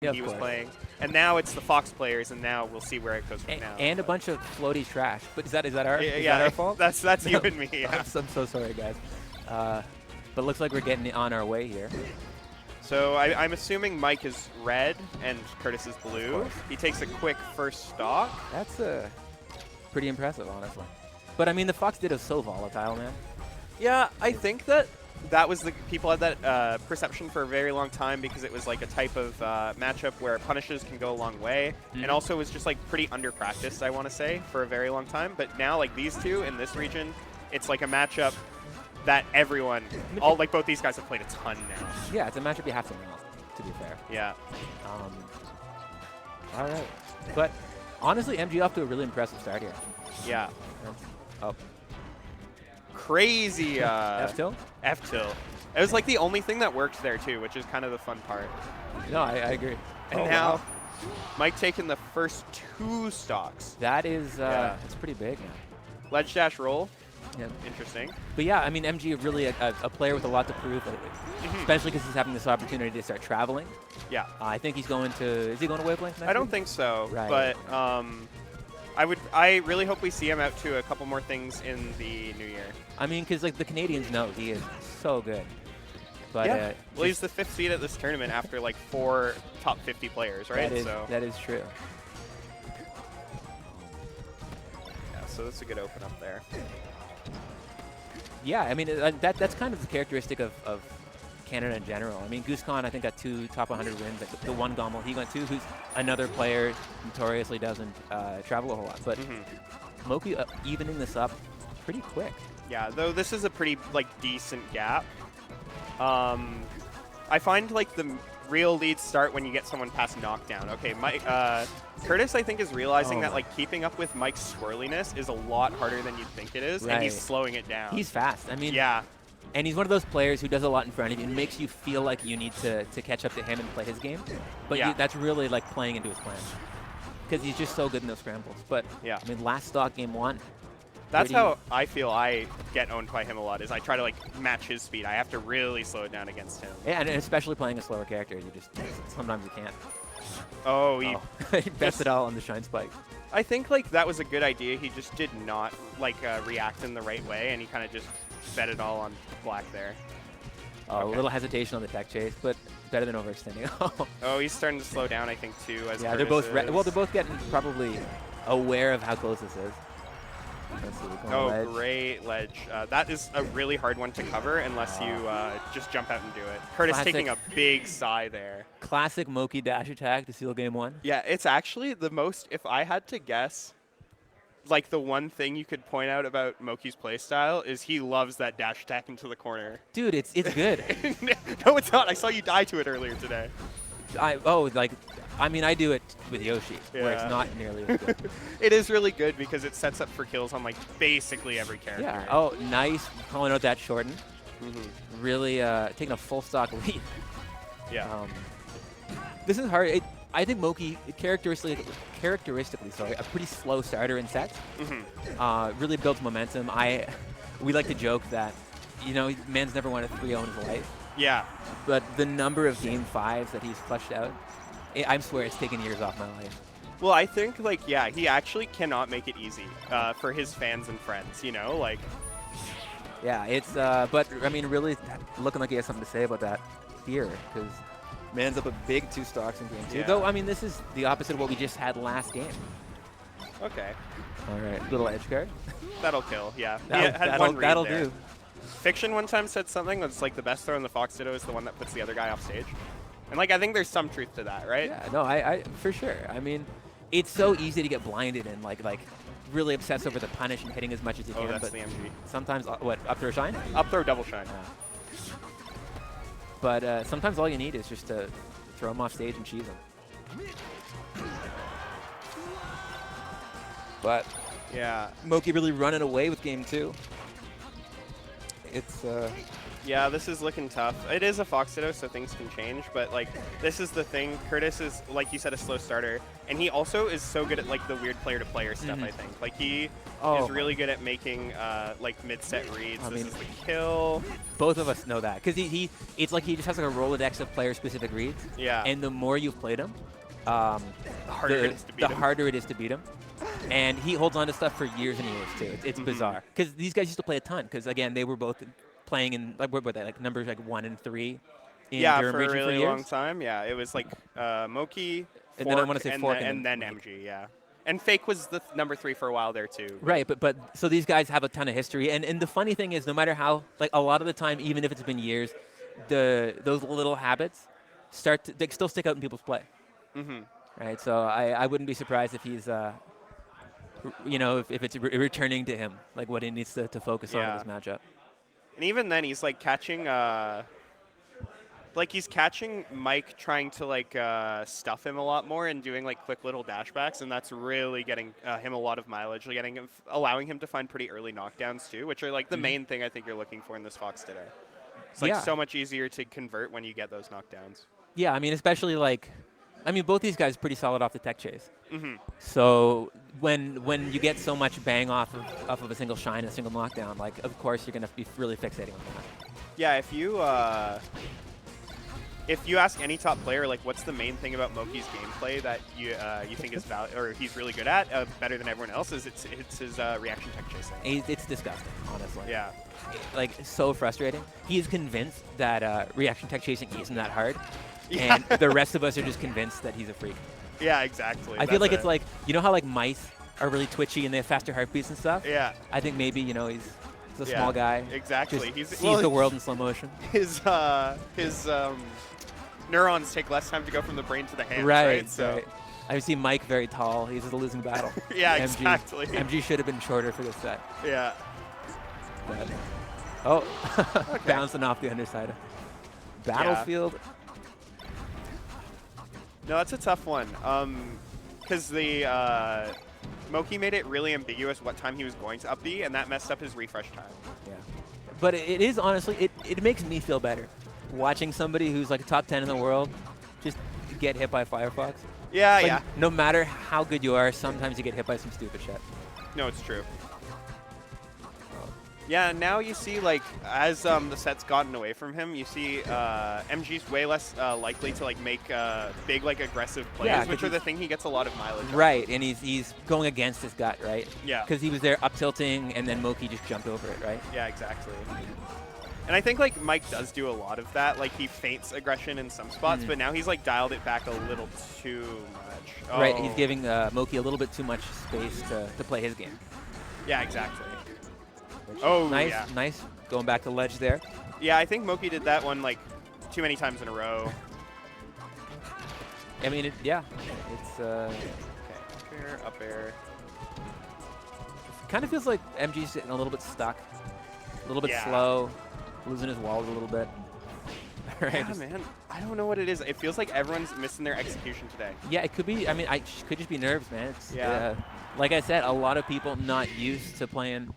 Yeah, he was playing. And now it's the Fox players, and now we'll see where it goes from now. And a bunch of floaty trash. But is that our that our fault? That's you and me. Yeah. I'm so sorry, guys. But looks like we're getting on our way here. So I'm assuming Mike is red and Curtis is blue. He takes a quick first stock. That's pretty impressive, honestly. But I mean, the Fox Ditto's so volatile, man. Yeah, I think that was people had that perception for a very long time because it was like a type of matchup where punishes can go a long way, and also was just like pretty under practiced, I want to say, for a very long time. But now, like these two in this region, it's like a matchup that everyone, like both these guys have played a ton now. Yeah, it's a matchup you have to know, to be fair. Yeah. All right. But honestly, MG off to a really impressive start here. Yeah. Oh. Crazy F-tilt? F-tilt. It was like the only thing that worked there too, which is kind of the fun part. No, I agree. And now, Mike taking the first 2 stocks. That is, it's pretty big now. Ledge dash roll. Yeah. Interesting. But yeah, I mean, MG really a player with a lot to prove, especially because he's having this opportunity to start traveling. Yeah. I think he's going to, is he going to Wavelength next I don't week? think so, Right. but I really hope we see him out to a couple more things in the new year. I mean, because like the Canadians know he is so good. But yeah. Well, he's the 5th seed at this tournament after like 4 top 50 players, right? That is true. Yeah, so that's a good open up there. Yeah, I mean, that's kind of the characteristic of Canada in general. I mean, GooseCon, I think, got 2 top 100 wins. Like the one Gommel he went to, who's another player notoriously doesn't travel a whole lot. But Moky evening this up pretty quick. Yeah, though this is a pretty like decent gap. I find like the real leads start when you get someone past knockdown. Okay, Mike, Curtis, I think, is realizing that like keeping up with Mike's swirliness is a lot harder than you'd think it is, and he's slowing it down. He's fast. I mean, yeah. And he's one of those players who does a lot in front of you and makes you feel like you need to catch up to him and play his game. But that's really like playing into his plan because he's just so good in those scrambles. But yeah, I mean, last stock game 1. That's how I feel I get owned by him a lot, is I try to like match his speed. I have to really slow it down against him. Yeah, and especially playing a slower character, you just sometimes you can't. Oh, he best it all on the Shine Spike. I think like that was a good idea. He just did not like react in the right way, and he kind of just bet it all on black there. A little hesitation on the tech chase, but better than overextending. Oh, he's starting to slow down, I think, too. As yeah, they're both they're both getting probably aware of how close this is. Let's see, ledge. Great ledge. That is a really hard one to cover unless you just jump out and do it. Curtis taking a big sigh there. Classic Moky dash attack to seal game 1. Yeah, it's actually the most, if I had to guess, like the one thing you could point out about Moky's playstyle is he loves that dash attack into the corner. Dude, it's good. No, it's not. I saw you die to it earlier today. I mean, I do it with Yoshi, where it's not nearly as good. It is really good because it sets up for kills on like basically every character. Yeah. Oh, nice. Calling out that shorten. Really taking a full stock lead. Yeah. This is hard. I think Moky, characteristically, a pretty slow starter in sets. Really builds momentum. We like to joke that, you know, man's never won a 3-0 in his life. Yeah. But the number of game 5s that he's flushed out, I swear it's taken years off my life. Well, I think, like, yeah, he actually cannot make it easy for his fans and friends, you know? Like. Yeah, it's, but, I mean, really looking like he has something to say about that here, because man's up a big 2 stocks in game 2. Yeah. Though, I mean, this is the opposite of what we just had last game. Okay. All right, little edge guard. That'll kill, yeah. That'll do. Fiction one time said something that's like the best throw in the Fox Ditto is the one that puts the other guy off stage. And like I think there's some truth to that, right? Yeah, no, I for sure. I mean, it's so easy to get blinded and like really obsess over the punish and hitting as much as you can. Oh, that's but the MG. Sometimes, what, up throw shine? Up throw double shine. But sometimes all you need is just to throw him off stage and cheese him. But yeah, Moky really running away with game 2. It's Yeah, this is looking tough. It is a Fox Ditto, so things can change, but like this is the thing. Curtis is, like you said, a slow starter, and he also is so good at like the weird player-to-player stuff. I think like he is really good at making like mid-set reads. This is the kill. Both of us know that because it's like he just has like a Rolodex of player-specific reads. Yeah. And the more you've played him, the harder it is to beat him. And he holds on to stuff for years and years too. It's bizarre because these guys used to play a ton. Because again, they were both playing in like what were they, like numbers like 1 and 3 in Durham for a region really for years. long time. Yeah, it was like Moky, and then I want to say Fork, and then MG. Yeah, and Fake was the number 3 for a while there too. Right, but so these guys have a ton of history, and the funny thing is, no matter how, like a lot of the time, even if it's been years, those little habits they still stick out in people's play. Right, so I wouldn't be surprised if he's if it's returning to him, like what he needs to focus on in this matchup. And even then, he's like catching, he's catching Mike trying to like stuff him a lot more and doing like quick little dashbacks, and that's really getting him a lot of mileage, allowing him to find pretty early knockdowns too, which are like the main thing I think you're looking for in this Fox Ditto. It's like so much easier to convert when you get those knockdowns. Yeah, I mean, especially both these guys are pretty solid off the tech chase. So when you get so much bang off of a single shine and a single knockdown, like of course you're gonna be really fixating on that. Yeah, if you ask any top player, like what's the main thing about Moky's gameplay that you think is or he's really good at, better than everyone else, is it's his reaction tech chasing. It's disgusting, honestly. Yeah. Like so frustrating. He is convinced that reaction tech chasing isn't that hard. Yeah. And the rest of us are just convinced that he's a freak. Yeah, exactly. I feel like it's like, you know how like mice are really twitchy and they have faster heartbeats and stuff? Yeah. I think maybe, he's a small guy. Exactly. He sees the world in slow motion. His neurons take less time to go from the brain to the hands, right? So. Right. I see Mike very tall. He's a losing battle. Yeah, exactly. MG should have been shorter for this set. Yeah. But, bouncing off the underside. Battlefield. Yeah. No, that's a tough one. Because the Moky made it really ambiguous what time he was going to up B, and that messed up his refresh time. Yeah. But it is honestly, it makes me feel better watching somebody who's like a top 10 in the world just get hit by Firefox. Yeah, like, yeah. No matter how good you are, sometimes you get hit by some stupid shit. No, it's true. Yeah, now you see, like, as the set's gotten away from him, you see MG's way less likely to, like, make big, like, aggressive plays, which are the thing he gets a lot of mileage on. Right, and he's going against his gut, right? Yeah. Because he was there up tilting, and then Moky just jumped over it, right? Yeah, exactly. And I think, like, Mike does do a lot of that. Like, he feints aggression in some spots, but now he's, like, dialed it back a little too much. Oh. Right, he's giving Moky a little bit too much space to play his game. Yeah, exactly. Nice. Going back to ledge there. Yeah, I think Moky did that one, like, too many times in a row. I mean, it's... Okay, up air. Kind of feels like MG's getting a little bit stuck. A little bit slow. Losing his walls a little bit. Right. Yeah, man. I don't know what it is. It feels like everyone's missing their execution today. Yeah, it could be. I mean, could just be nerves, man. It's, like I said, a lot of people not used to playing